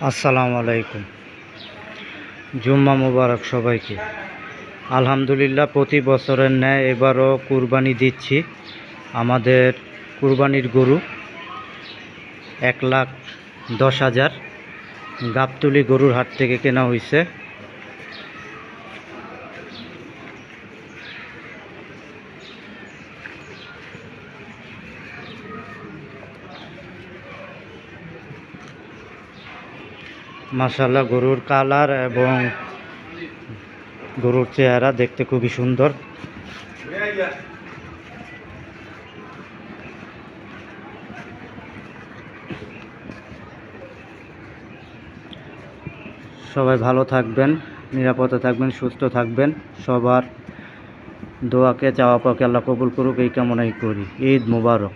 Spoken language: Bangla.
আসসালামু আলাইকুম। জুম্মা মুবারক সবাইকে। আলহামদুলিল্লাহ, প্রতি বছরের ন্যায় এবারও কুরবানি দিচ্ছি। আমাদের কুরবানির গরু 1,10,000 গাবতলী গরুর হাট থেকে কেনা হয়েছে। মাশাআল্লাহ, গরুর কালার এবং গরুর চেহারা দেখতে খুবই সুন্দর। সবাই ভালো থাকবেন, নিরাপদে থাকবেন, সুস্থ থাকবেন। সবার দোয়াকে চাওয়া পাকে আল্লাহ কবুল করুক, এই কামনাই করি। ঈদ মুবারক।